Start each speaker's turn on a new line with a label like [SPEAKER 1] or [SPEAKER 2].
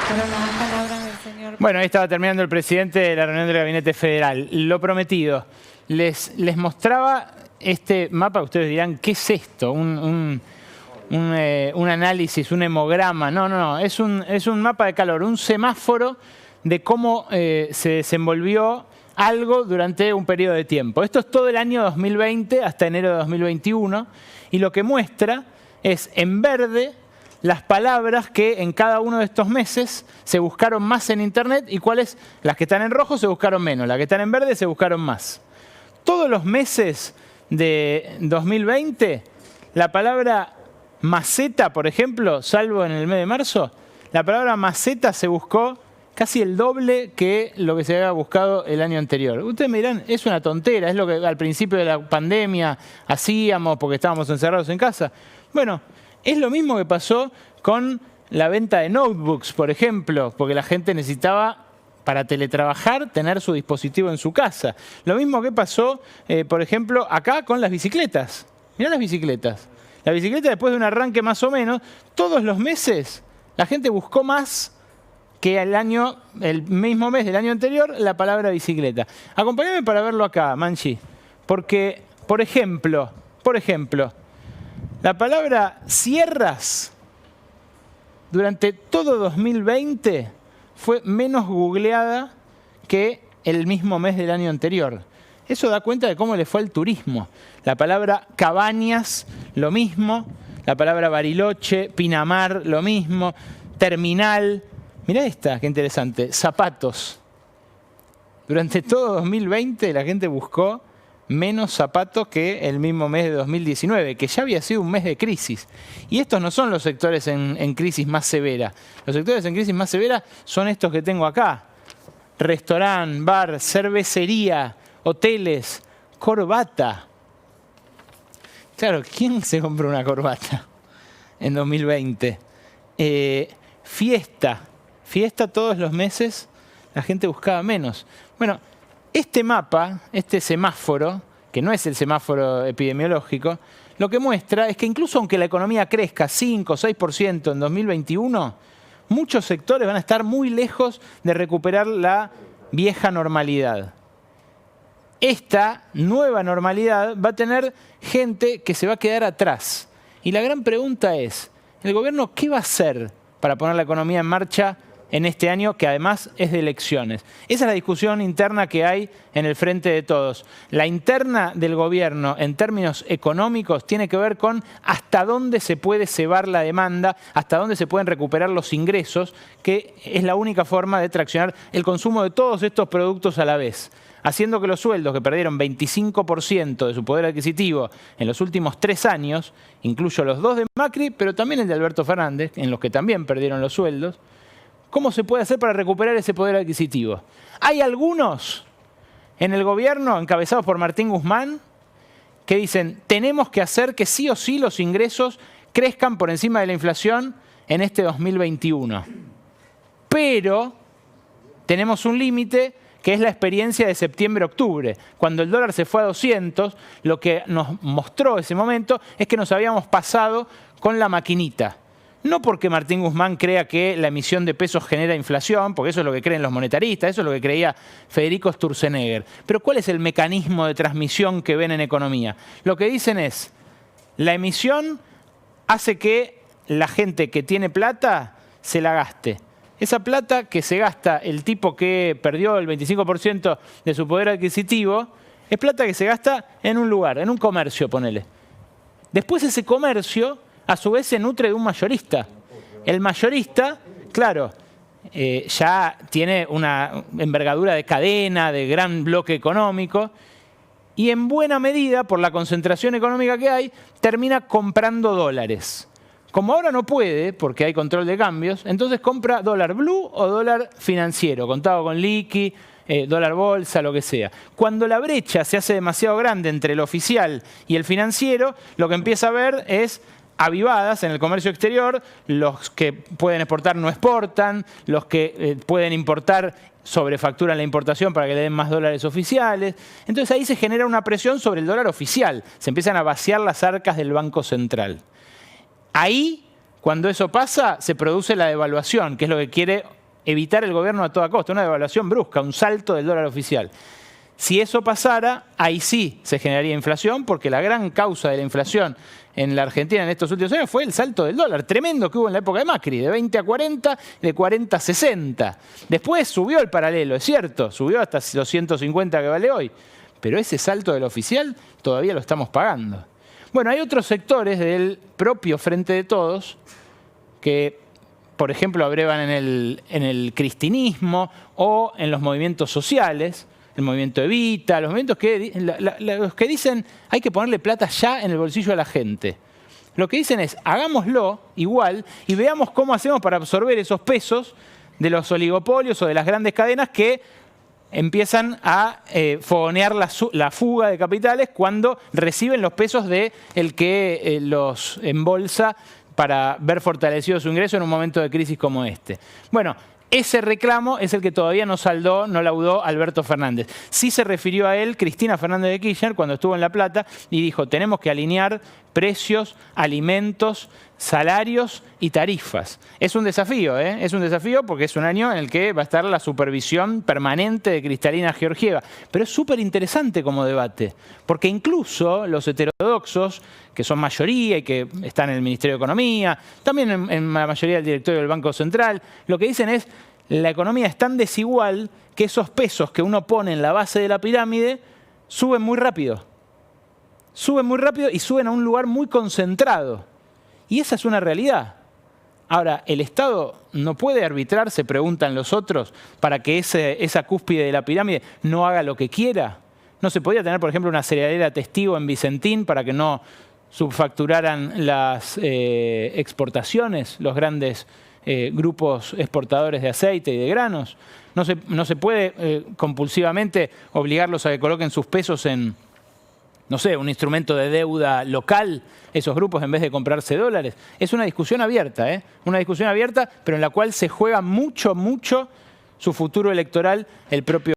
[SPEAKER 1] Con las palabras del señor.
[SPEAKER 2] Bueno, ahí estaba terminando el presidente de la reunión del Gabinete Federal. Lo prometido. Les mostraba este mapa. Ustedes dirán, ¿qué es esto? Un análisis, un hemograma. No. Es un mapa de calor, un semáforo de cómo se desenvolvió algo durante un periodo de tiempo. Esto es todo el año 2020 hasta enero de 2021. Y lo que muestra es en verde las palabras que en cada uno de estos meses se buscaron más en Internet y cuáles, las que están en rojo se buscaron menos, las que están en verde se buscaron más. Todos los meses de 2020, la palabra maceta, por ejemplo, salvo en el mes de marzo, la palabra maceta se buscó casi el doble que lo que se había buscado el año anterior. Ustedes me dirán, es una tontera, es lo que al principio de la pandemia hacíamos porque estábamos encerrados en casa. Bueno, es lo mismo que pasó con la venta de notebooks, por ejemplo, porque la gente necesitaba, para teletrabajar, tener su dispositivo en su casa. Lo mismo que pasó, por ejemplo, acá con las bicicletas. Mirá las bicicletas. La bicicleta, después de un arranque más o menos, todos los meses la gente buscó más que el mismo mes del año anterior, la palabra bicicleta. Acompáñame para verlo acá, Manchi. Porque, por ejemplo, la palabra sierras durante todo 2020 fue menos googleada que el mismo mes del año anterior. Eso da cuenta de cómo le fue al turismo. La palabra cabañas, lo mismo. La palabra Bariloche, Pinamar, lo mismo. Terminal. Mirá esta, qué interesante. Zapatos. Durante todo 2020 la gente buscó menos zapatos que el mismo mes de 2019, que ya había sido un mes de crisis. Y estos no son los sectores en crisis más severa. Los sectores en crisis más severa son estos que tengo acá. Restaurante, bar, cervecería, hoteles, corbata. Claro, ¿quién se compró una corbata en 2020? Fiesta todos los meses, la gente buscaba menos. Bueno, este mapa, este semáforo, que no es el semáforo epidemiológico, lo que muestra es que incluso aunque la economía crezca 5 o 6% en 2021, muchos sectores van a estar muy lejos de recuperar la vieja normalidad. Esta nueva normalidad va a tener gente que se va a quedar atrás. Y la gran pregunta es, ¿el gobierno qué va a hacer para poner la economía en marcha en este año, que además es de elecciones? Esa es la discusión interna que hay en el frente de todos. La interna del gobierno, en términos económicos, tiene que ver con hasta dónde se puede cebar la demanda, hasta dónde se pueden recuperar los ingresos, que es la única forma de traccionar el consumo de todos estos productos a la vez, haciendo que los sueldos, que perdieron 25% de su poder adquisitivo en los últimos 3 años, incluyo los 2 de Macri, pero también el de Alberto Fernández, en los que también perdieron los sueldos. ¿Cómo se puede hacer para recuperar ese poder adquisitivo? Hay algunos en el gobierno, encabezados por Martín Guzmán, que dicen, tenemos que hacer que sí o sí los ingresos crezcan por encima de la inflación en este 2021. Pero tenemos un límite, que es la experiencia de septiembre-octubre. Cuando el dólar se fue a 200, lo que nos mostró ese momento es que nos habíamos pasado con la maquinita. No porque Martín Guzmán crea que la emisión de pesos genera inflación, porque eso es lo que creen los monetaristas, eso es lo que creía Federico Sturzenegger. Pero ¿cuál es el mecanismo de transmisión que ven en economía? Lo que dicen es, la emisión hace que la gente que tiene plata se la gaste. Esa plata que se gasta el tipo que perdió el 25% de su poder adquisitivo, es plata que se gasta en un lugar, en un comercio, ponele. Después ese comercio, a su vez, se nutre de un mayorista. El mayorista, claro, ya tiene una envergadura de cadena, de gran bloque económico, y en buena medida, por la concentración económica que hay, termina comprando dólares. Como ahora no puede, porque hay control de cambios, entonces compra dólar blue o dólar financiero, contado con liqui, dólar bolsa, lo que sea. Cuando la brecha se hace demasiado grande entre el oficial y el financiero, lo que empieza a ver es avivadas en el comercio exterior, los que pueden exportar no exportan, los que pueden importar sobrefacturan la importación para que le den más dólares oficiales. Entonces ahí se genera una presión sobre el dólar oficial, se empiezan a vaciar las arcas del Banco Central. Ahí Cuando eso pasa, se produce la devaluación, que es lo que quiere evitar el gobierno a toda costa, una devaluación brusca, un salto del dólar oficial. Si eso pasara, ahí sí se generaría inflación, porque la gran causa de la inflación en la Argentina en estos últimos años fue el salto del dólar, tremendo que hubo en la época de Macri, de 20 a 40, de 40 a 60. Después subió el paralelo, es cierto, subió hasta los 150 que vale hoy, pero ese salto del oficial todavía lo estamos pagando. Bueno, hay otros sectores del propio Frente de Todos que, por ejemplo, abrevan en el cristinismo o en los movimientos sociales, el movimiento Evita, los movimientos los que dicen hay que ponerle plata ya en el bolsillo de la gente. Lo que dicen es hagámoslo igual y veamos cómo hacemos para absorber esos pesos de los oligopolios o de las grandes cadenas que empiezan a fogonear la fuga de capitales cuando reciben los pesos del que los embolsa para ver fortalecido su ingreso en un momento de crisis como este. Bueno, ese reclamo es el que todavía no saldó, no laudó Alberto Fernández. Sí se refirió a él Cristina Fernández de Kirchner cuando estuvo en La Plata y dijo, tenemos que alinear precios, alimentos, salarios y tarifas. Es un desafío, ¿eh? Es un desafío porque es un año en el que va a estar la supervisión permanente de Cristalina Georgieva. Pero es súper interesante como debate, porque incluso los heterodoxos, que son mayoría y que están en el Ministerio de Economía, también en la mayoría del directorio del Banco Central, lo que dicen es la economía es tan desigual que esos pesos que uno pone en la base de la pirámide suben muy rápido. Suben muy rápido y suben a un lugar muy concentrado. Y esa es una realidad. Ahora, ¿el Estado no puede arbitrar, se preguntan los otros, para que esa cúspide de la pirámide no haga lo que quiera? ¿No se podía tener, por ejemplo, una cerealera testigo en Vicentín para que no subfacturaran las exportaciones, los grandes grupos exportadores de aceite y de granos? ¿No se puede compulsivamente obligarlos a que coloquen sus pesos en, no sé, un instrumento de deuda local, esos grupos, en vez de comprarse dólares? Es una discusión abierta, ¿eh? Una discusión abierta, pero en la cual se juega mucho, mucho su futuro electoral el propio